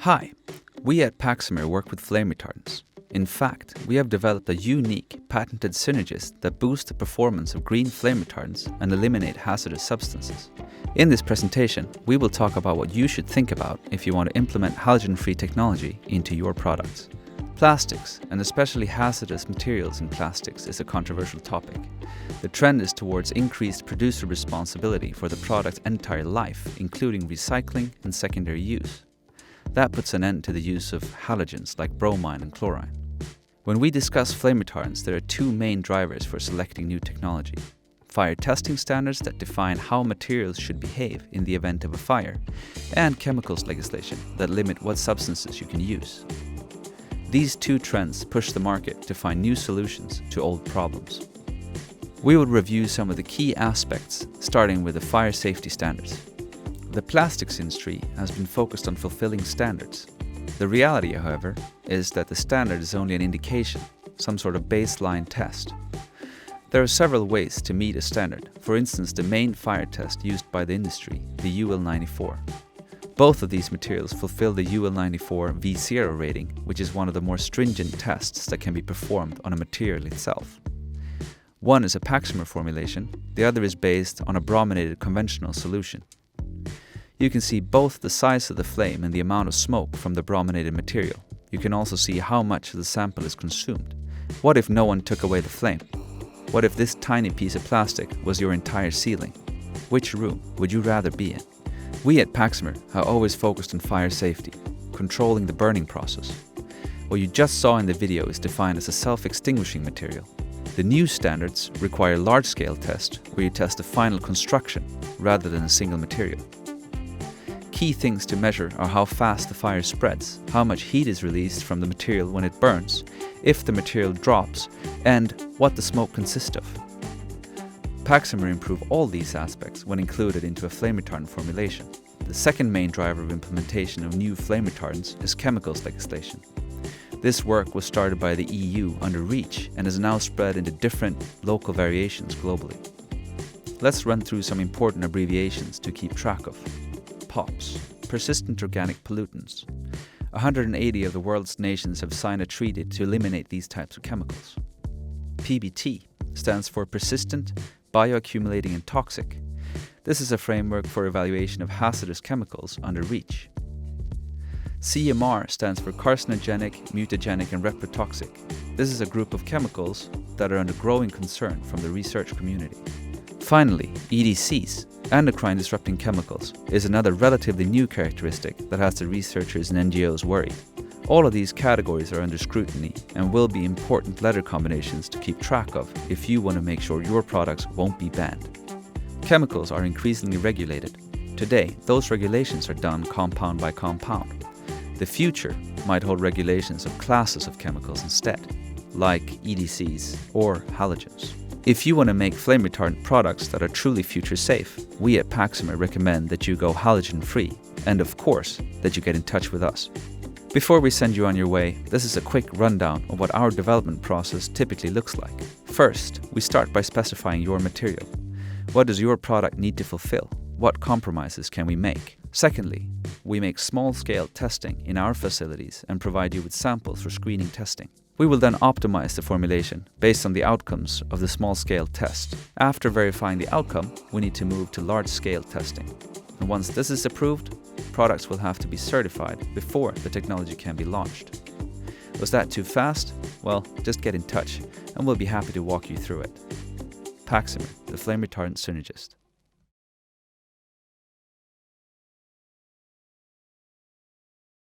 Hi, we at Paxamer work with flame retardants. In fact, we have developed a unique, patented synergist that boosts the performance of green flame retardants and eliminate hazardous substances. In this presentation, we will talk about what you should think about if you want to implement halogen-free technology into your products. Plastics, and especially hazardous materials in plastics, is a controversial topic. The trend is towards increased producer responsibility for the product's entire life, including recycling and secondary use. That puts an end to the use of halogens like bromine and chlorine. When we discuss flame retardants, there are two main drivers for selecting new technology: fire testing standards that define how materials should behave in the event of a fire, and chemicals legislation that limit what substances you can use. These two trends push the market to find new solutions to old problems. We will review some of the key aspects, starting with the fire safety standards. The plastics industry has been focused on fulfilling standards. The reality, however, is that the standard is only an indication, some sort of baseline test. There are several ways to meet a standard, for instance the main fire test used by the industry, the UL94. Both of these materials fulfill the UL94 V0 rating, which is one of the more stringent tests that can be performed on a material itself. One is a Paxamer formulation, the other is based on a brominated conventional solution. You can see both the size of the flame and the amount of smoke from the brominated material. You can also see how much of the sample is consumed. What if no one took away the flame? What if this tiny piece of plastic was your entire ceiling? Which room would you rather be in? We at Paxamer have always focused on fire safety, controlling the burning process. What you just saw in the video is defined as a self-extinguishing material. The new standards require large-scale tests where you test the final construction rather than a single material. Key things to measure are how fast the fire spreads, how much heat is released from the material when it burns, if the material drops, and what the smoke consists of. Paxamer improve all these aspects when included into a flame retardant formulation. The second main driver of implementation of new flame retardants is chemicals legislation. This work was started by the EU under REACH and is now spread into different local variations globally. Let's run through some important abbreviations to keep track of. POPs, persistent organic pollutants. 180 of the world's nations have signed a treaty to eliminate these types of chemicals. PBT stands for persistent, bioaccumulating and toxic. This is a framework for evaluation of hazardous chemicals under REACH. CMR stands for carcinogenic, mutagenic and reprotoxic. This is a group of chemicals that are under growing concern from the research community. Finally, EDCs, endocrine disrupting chemicals, is another relatively new characteristic that has the researchers and NGOs worried. All of these categories are under scrutiny and will be important letter combinations to keep track of if you want to make sure your products won't be banned. Chemicals are increasingly regulated. Today, those regulations are done compound by compound. The future might hold regulations of classes of chemicals instead, like EDCs or halogens. If you want to make flame retardant products that are truly future safe, we at Paxamer recommend that you go halogen free, and of course, that you get in touch with us. Before we send you on your way, this is a quick rundown of what our development process typically looks like. First, we start by specifying your material. What does your product need to fulfill? What compromises can we make? Secondly, we make small-scale testing in our facilities and provide you with samples for screening testing. We will then optimize the formulation based on the outcomes of the small-scale test. After verifying the outcome, we need to move to large-scale testing. And once this is approved, products will have to be certified before the technology can be launched. Was that too fast? Well, just get in touch and we'll be happy to walk you through it. Paxamer, the flame retardant synergist.